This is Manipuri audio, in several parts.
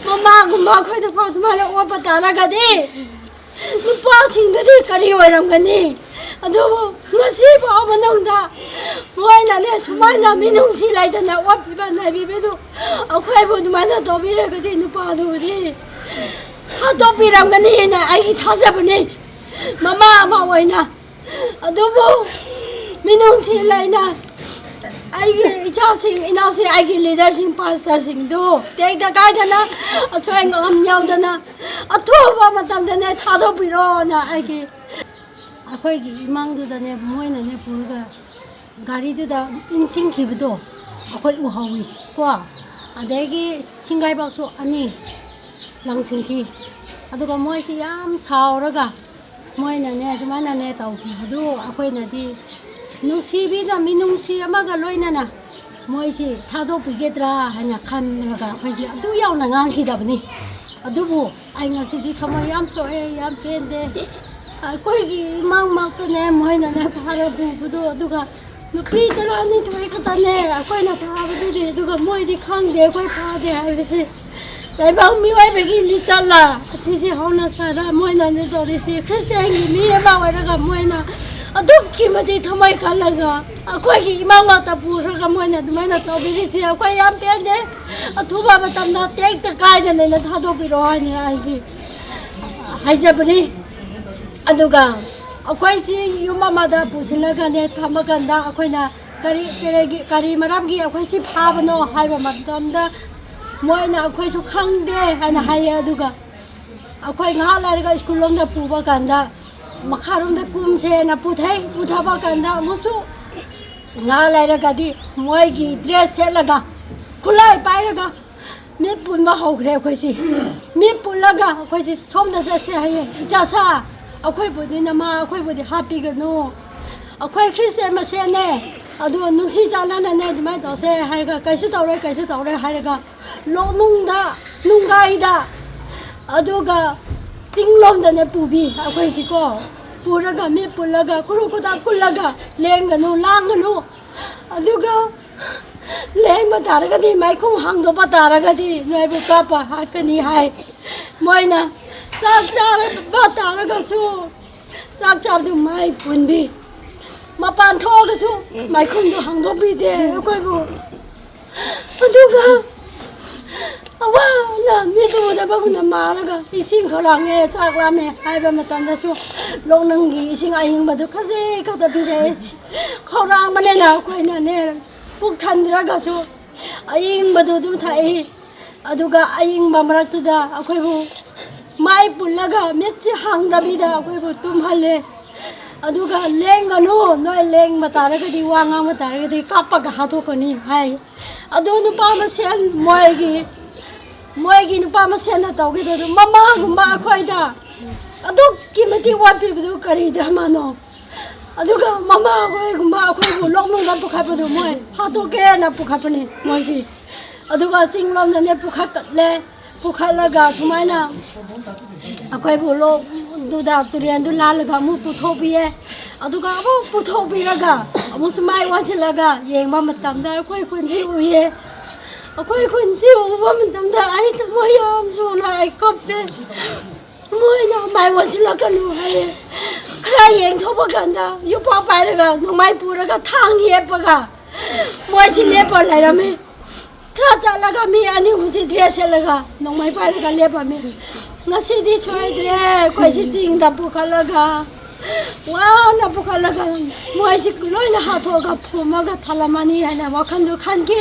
ꯃꯃꯥꯒꯨꯝꯕ ꯑꯩꯈꯣꯏꯗ ꯐꯥꯎ ꯑꯗꯨꯃꯥꯏꯅ ꯑꯣꯠꯄ ꯇꯥꯔꯒꯗꯤ ꯅꯨꯄꯥꯁꯤꯡꯗꯨꯗꯤ ꯀꯔꯤ ꯑꯣꯏꯔꯝꯒꯅꯤ ꯑꯗꯨꯕꯨ ꯉꯁꯤ ꯐꯥꯎ ꯃꯅꯨꯡꯗ ꯃꯣꯏꯅꯅꯦ ꯁꯨꯃꯥꯏꯅ ꯃꯤꯅꯨꯡꯁꯤ ꯂꯩꯇꯅ ꯑꯣꯠꯄꯤꯕ ꯅꯩꯕꯤꯕꯗꯨ ꯑꯩꯈꯣꯏꯕꯨ ꯑꯗꯨꯃꯥꯏꯅ ꯇꯧꯕꯤꯔꯒꯗꯤ ꯅꯨꯄꯥꯗꯨꯕꯨꯗꯤ ꯍꯥꯠꯇꯣꯛꯄꯤꯔꯝꯒꯅꯤꯅ ꯑꯩꯒꯤ ꯊꯥꯖꯕꯅꯤ ꯃꯃꯥ ꯑꯃ ꯑꯣꯏꯅ ꯑꯗꯨꯕꯨ ꯃꯤꯅꯨꯡꯁꯤ ꯂꯩꯅ ꯑꯩꯒꯤ ꯏꯆꯥꯁꯤꯡ ꯏꯅꯥꯎꯁꯤꯡ ꯑꯩꯒꯤ ꯂꯤꯗꯔꯁꯤꯡ ꯄꯥꯁꯇꯔꯁꯤꯡꯗꯨ ꯇꯦꯛꯇ ꯀꯥꯏꯗꯅ ꯑꯁꯣꯏ ꯑꯉꯥꯝ ꯌꯥꯎꯗꯅ ꯑꯊꯨꯕ ꯃꯇꯝꯗꯅꯦ ꯊꯥꯗꯣꯛꯄꯤꯔꯣꯅ ꯑꯩꯈꯣꯏꯒꯤ ꯏꯃꯥꯡꯗꯨꯗꯅꯦ ꯃꯣꯏꯅꯅꯦ ꯄꯨꯔꯒ ꯒꯥꯔꯤꯗꯨꯗ ꯏꯟꯁꯤꯟꯈꯤꯕꯗꯣ ꯑꯩꯈꯣꯏ ꯎꯍꯧꯋꯤ ꯀꯣ ꯑꯗꯒꯤ ꯁꯤꯡꯒꯥꯏꯕꯥꯛꯁꯨ ꯑꯅꯤ ꯂꯪꯁꯤꯟꯈꯤ ꯑꯗꯨꯒ ꯃꯣꯏꯁꯤ ꯌꯥꯝ ꯁꯥꯎꯔꯒ ꯃꯣꯏꯅꯅꯦ ꯑꯗꯨꯃꯥꯏꯅꯅꯦ ꯇꯧꯈꯤꯕꯗꯨ ꯑꯩꯈꯣꯏꯅꯗꯤ ꯅꯨꯡꯁꯤꯕꯤꯗ ꯃꯤꯅꯨꯡꯁꯤ ꯑꯃꯒ ꯂꯣꯏꯅꯅ ꯃꯣꯏꯁꯤ ꯊꯥꯗꯣꯛꯄꯤꯒꯗ꯭ꯔꯥ ꯍꯥꯏꯅ ꯈꯟꯂꯒ ꯑꯩꯈꯣꯏꯁꯤ ꯑꯗꯨ ꯌꯥꯎꯅ ꯉꯥꯡꯈꯤꯗꯕꯅꯤ ꯑꯗꯨꯕꯨ ꯑꯩ ꯉꯁꯤꯗꯤ ꯊꯃꯣꯏ ꯌꯥꯝ ꯁꯣꯛꯑꯦ ꯌꯥꯝ ꯄꯦꯟꯗꯦ ꯑꯩꯈꯣꯏꯒꯤ ꯏꯃꯥꯡꯃꯛꯇꯅꯦ ꯃꯣꯏꯅꯅꯦ ꯐꯥꯔ ꯄꯨꯕꯗꯣ ꯑꯗꯨꯒ ꯅꯨꯄꯤ 12 ꯈꯛꯇꯅꯦ ꯑꯩꯈꯣꯏꯅ ꯐꯥꯕꯗꯨꯗꯤ ꯑꯗꯨꯒ ꯃꯣꯏꯗꯤ ꯈꯪꯗꯦ ꯑꯩꯈꯣꯏ ꯐꯥꯗꯦ ꯍꯥꯏꯕꯁꯤ ꯇꯥꯏꯕꯪ ꯃꯤꯑꯣꯏꯕꯒꯤ ꯂꯤꯆꯠꯂ ꯑꯁꯤꯁꯤ ꯍꯧꯅ ꯁꯥꯔ ꯃꯣꯏꯅꯅꯦ ꯇꯧꯔꯤꯁꯤ ꯈ꯭ꯔꯤꯁꯇꯤꯌꯥꯟꯒꯤ ꯃꯤ ꯑꯃ ꯑꯣꯏꯔꯒ ꯃꯣꯏꯅ ꯑꯗꯨꯛꯀꯤ ꯃꯇꯤꯛ ꯊꯃꯣꯏ ꯀꯜꯂꯒ ꯑꯩꯈꯣꯏꯒꯤ ꯏꯃꯥꯡꯃꯛꯇ ꯄꯨꯔꯒ ꯃꯣꯏꯅ ꯑꯗꯨꯃꯥꯏꯅ ꯇꯧꯕꯤꯔꯤꯁꯤ ꯑꯩꯈꯣꯏ ꯌꯥꯝ ꯄꯦꯟꯗꯦ ꯑꯊꯨꯕ ꯃꯇꯝꯗ ꯇꯦꯛꯇ ꯀꯥꯏꯗꯅ ꯊꯥꯗꯣꯛꯄꯤꯔꯣ ꯍꯥꯏꯅ ꯑꯩꯒꯤ ꯍꯥꯏꯖꯕꯅꯤ ꯑꯗꯨꯒ ꯑꯩꯈꯣꯏꯁꯤ ꯌꯨꯝ ꯑꯃꯗ ꯄꯨꯁꯤꯜꯂꯒꯅꯦ ꯊꯝꯃꯀꯥꯟꯗ ꯑꯩꯈꯣꯏꯅ ꯀꯔꯤ ꯃꯔꯝꯒꯤ ꯑꯩꯈꯣꯏꯁꯤ ꯐꯥꯕꯅꯣ ꯍꯥꯏꯕ ꯃꯇꯝꯗ ꯃꯣꯏꯅ ꯑꯩꯈꯣꯏꯁꯨ ꯈꯪꯗꯦ ꯍꯥꯏꯅ ꯍꯥꯏꯌꯦ ꯑꯗꯨꯒ ꯑꯩꯈꯣꯏ ꯉꯥꯏꯍꯥꯛ ꯂꯩꯔꯒ ꯁ꯭ꯀꯨꯜ ꯂꯣꯝꯗ ꯄꯨꯕ ꯀꯥꯟꯗ ꯃꯈꯥꯔꯣꯝꯗ ꯀꯨꯝꯁꯦꯅ ꯄꯨꯊꯕ ꯀꯥꯟꯗ ꯑꯃꯨꯛꯁꯨ ꯉꯥꯏꯍꯥꯛ ꯂꯩꯔꯒꯗꯤ ꯃꯣꯏꯒꯤ ꯗ꯭ꯔꯦꯁ ꯁꯦꯠꯂꯒ ꯈꯨꯠꯂꯥꯏ ꯄꯥꯏꯔꯒ ꯃꯤꯠ ꯄꯨꯟꯕ ꯍꯧꯈ꯭ꯔꯦ ꯑꯩꯈꯣꯏꯁꯤ ꯃꯤꯠ ꯄꯨꯜꯂꯒ ꯑꯩꯈꯣꯏꯁꯤ ꯁꯣꯝꯗ ꯆꯠꯁꯦ ꯍꯥꯏꯌꯦ ꯏꯆꯥꯁꯥ ꯑꯩꯈꯣꯏꯕꯨꯗꯤ ꯅꯃꯥ ꯑꯩꯈꯣꯏꯕꯨꯗꯤ ꯍꯥꯠꯄꯤꯒꯅꯨ ꯑꯩꯈꯣꯏ ꯈ꯭ꯔꯤꯁꯇꯤꯌꯥꯟ ꯃꯁꯦꯟꯅꯦ ꯑꯗꯨ ꯅꯨꯡꯁꯤ ꯆꯥꯟꯅꯅꯅꯦ ꯑꯗꯨꯃꯥꯏꯅ ꯇꯧꯁꯦ ꯍꯥꯏꯔꯒ ꯀꯩꯁꯨ ꯇꯧꯔꯣꯏ ꯍꯥꯏꯔꯒ ꯅꯨꯡꯒꯥꯏꯗ ꯑꯗꯨꯒ ꯆꯤꯡꯂꯣꯝꯗꯅꯦ ꯄꯨꯕꯤ ꯑꯩꯈꯣꯏꯁꯤꯀꯣ ꯄꯨꯔꯒ ꯃꯤꯠ ꯄꯨꯜꯂꯒ ꯈꯨꯔꯨ ꯈꯨꯗꯥ ꯄꯨꯜꯂꯒ ꯂꯦꯡꯒꯅꯨ ꯂꯥꯡꯒꯅꯨ ꯑꯗꯨꯒ ꯂꯦꯡꯕ ꯇꯥꯔꯒꯗꯤ ꯃꯥꯏꯈꯨꯝ ꯍꯥꯡꯗꯣꯛꯄ ꯇꯥꯔꯒꯗꯤ ꯅꯣꯏꯕꯨ ꯀꯥꯞꯄ ꯍꯥꯠꯀꯅꯤ ꯍꯥꯏ ꯃꯣꯏꯅ ꯆꯥꯛ ꯆꯥꯕ ꯇꯥꯔꯒꯁꯨ ꯆꯥꯛ ꯆꯥꯕꯗꯨ ꯃꯥꯏ ꯄꯨꯟꯕꯤ ꯃꯄꯥꯟ ꯊꯣꯛꯑꯒꯁꯨ ꯃꯥꯏꯈꯨꯝꯗꯨ ꯍꯥꯡꯗꯣꯛꯄꯤꯗꯦ ꯑꯩꯈꯣꯏꯕꯨ ꯑꯗꯨꯒ ꯑꯋꯥꯅ ꯃꯤꯠ ꯎꯗꯕꯒꯨꯝꯅ ꯃꯥꯔꯒ ꯏꯁꯤꯡ ꯈꯧꯔꯥꯡꯉꯦ ꯆꯥꯛ ꯂꯥꯝꯃꯦ ꯍꯥꯏꯕ ꯃꯇꯝꯗꯁꯨ ꯂꯣꯛꯅꯨꯡꯒꯤ ꯏꯁꯤꯡ ꯑꯏꯪꯕꯗꯨ ꯈꯖꯤꯛ ꯈꯛꯇ ꯄꯤꯔꯛꯑꯦ ꯈꯧꯔꯥꯡꯕꯅꯤꯅ ꯑꯩꯈꯣꯏꯅꯅꯦ ꯄꯨꯛ ꯊꯟꯗ꯭ꯔꯒꯁꯨ ꯑꯏꯪꯕꯗꯨ ꯑꯗꯨꯝ ꯊꯛꯏ ꯑꯗꯨꯒ ꯑꯏꯪꯕ ꯃꯔꯛꯇꯨꯗ ꯑꯩꯈꯣꯏꯕꯨ ꯃꯥꯏ ꯄꯨꯜꯂꯒ ꯃꯤꯠꯁꯤ ꯍꯥꯡꯗꯕꯤꯗ ꯑꯩꯈꯣꯏꯕꯨ ꯇꯨꯝꯍꯜꯂꯦ ꯑꯗꯨꯒ ꯂꯦꯡꯒꯅꯨ ꯅꯣꯏ ꯂꯦꯡꯕ ꯇꯥꯔꯒꯗꯤ ꯋꯥ ꯉꯥꯡꯕ ꯇꯥꯔꯒꯗꯤ ꯀꯥꯞꯄꯒ ꯍꯥꯠꯇꯣꯛꯀꯅꯤ ꯍꯥꯏ ꯑꯗꯨ ꯅꯨꯄꯥ ꯃꯁꯦꯟ ꯃꯣꯏꯒꯤ ꯅꯨꯄꯥ ꯃꯁꯦꯟꯅ ꯇꯧꯈꯤꯗꯣ ꯃꯃꯥꯒꯨꯝꯕ ꯑꯩꯈꯣꯏꯗ ꯑꯗꯨꯛꯀꯤ ꯃꯇꯤꯛ ꯋꯥꯠꯄꯤꯕꯗꯨ ꯀꯔꯤ ꯙꯔꯃꯅꯣ ꯑꯗꯨꯒ ꯃꯃꯥ ꯑꯩꯈꯣꯏꯒꯨꯝꯕ ꯑꯩꯈꯣꯏꯕꯨ ꯂꯣꯛꯅꯨꯡꯗ ꯄꯨꯈꯠꯄꯗꯨ ꯃꯣꯏ ꯍꯥꯠꯇꯣꯛꯀꯦꯅ ꯄꯨꯈꯠꯄꯅꯤ ꯃꯣꯏꯁꯤ ꯑꯗꯨꯒ ꯆꯤꯡꯂꯣꯝꯗꯅꯦ ꯄꯨꯈꯠꯂꯒ ꯁꯨꯃꯥꯏꯅ ꯑꯩꯈꯣꯏꯕꯨ ꯂꯣꯛꯗꯨꯗ ꯇꯨꯔꯦꯟꯗꯨ ꯂꯥꯜꯂꯒ ꯑꯃꯨꯛ ꯄꯨꯊꯣꯛꯄꯤꯌꯦ ꯑꯗꯨꯒ ꯑꯃꯨꯛ ꯄꯨꯊꯣꯛꯄꯤꯔꯒ ꯑꯃꯨꯛ ꯁꯨꯃꯥꯏ ꯑꯣꯟꯁꯤꯜꯂꯒ ꯌꯦꯡꯕ ꯃꯇꯝꯗ ꯑꯩꯈꯣꯏ ꯈꯨꯟꯁꯤ ꯎꯏꯌꯦ ꯑꯩꯈꯣꯏ ꯈꯨꯟꯁꯤ ꯎꯕ ꯃꯇꯝꯗ ꯑꯩ ꯊꯃꯣꯏ ꯌꯥꯝ ꯁꯣꯛꯅ ꯑꯩ ꯀꯞꯄꯦ ꯃꯣꯏꯅ ꯃꯥꯏ ꯑꯣꯟꯁꯤꯜꯂꯛꯀꯅꯨ ꯍꯥꯏꯌꯦ ꯈꯔ ꯌꯦꯡꯊꯣꯛꯄ ꯀꯥꯟꯗ ꯌꯨꯄꯥꯛ ꯄꯥꯏꯔꯒ ꯅꯣꯡꯃꯥꯏ ꯄꯨꯔꯒ ꯊꯥꯡ ꯌꯦꯞꯄꯒ ꯃꯣꯏꯁꯤ ꯂꯦꯞꯄ ꯂꯩꯔꯝꯃꯤ खरा चलगा मी अनि हुसी dress सेलगा नोंमाय पाइरगा लेपामे ngасidi soidre khoisi jingda pukhalaga wana pukhalaga moisi loina hathoga phumaga thalamani hana wakhandu khanki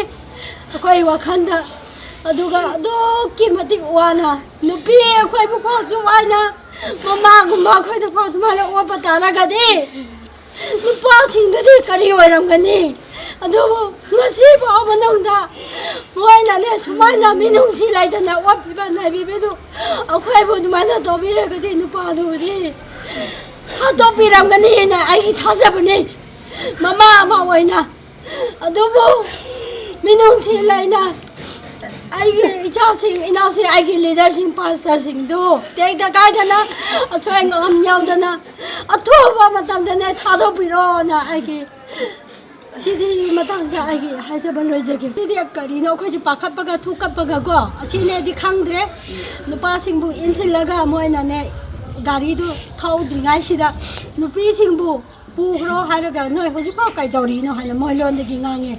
khoi wakhanda aduga adokki matik wana nupi khoi bu phau du waina mama gumma khoi du phau mala opa taraga de nupa singdadi kari oiramgani adubu ngasi phau manongda moina ne sumaina minungsi laidana opiba naibibedu akhoi bu dumana dobiragadi nupa du di hatopiramgani na ai thajabani mama ma oina adubu minungsi laina ai ichasing inasi ai leadersing pastorsing do tekda kaidana achoi ngam yaudana athoba matamdane thadopiro na ai 시디 마당자 아기 하자ban 로이제게 시디 거리노 코지 파카빠가 투카빠가 고 시네디 칸드레 누파싱부 인실라가 모이나네 가리도 타우드링아이시다 누피싱부 부그로 하려가 너희 호지파 까이더리노 하나 모일론데기 강에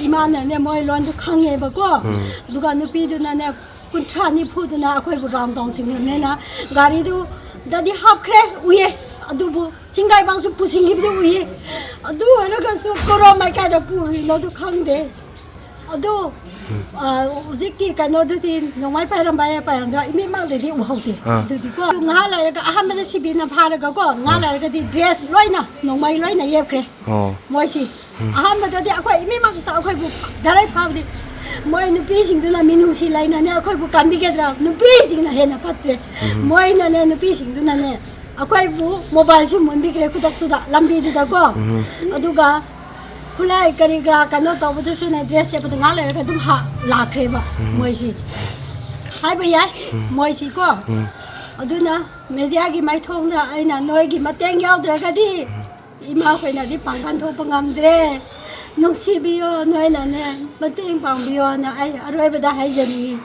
이만네 모일론도 강해버고 누가 누피도나네 군트라니 푸드나 아코이부 람동싱네나 가리도 다디 합크레 우예 adubo singay bang su pusing gibi uyi adu ano ka su koro mai ka da puri no du khangde adu uziki ka no du tin no mai pa ram ba da imi mang de di u hauti du di ko nga la ka aham da sibi na phara ka ko nga la ka di dress loina no mai loina yep kre moi si aham da di akhoi imi mang ta akhoi bu darai phau di moi nu pi sing du na minung si lai na ne akhoi bu kam bi ge dra nu pi sing na he na patte moi na ne nu pi sing du na ne akwai bu mobile su mun bigre ku dak da lambi du da go aduga khulai kari gra kano to bu su na dress ya nga le ka dum ha la khre ba moi si hai ba yai moi si ko aduna media gi mai thong da aina noi gi mateng yaw dra ga di ima khoi na di pangkan tho pangam dre nong si bi yo noi na ne mateng pang bi yo na ai aroi ba da hai jani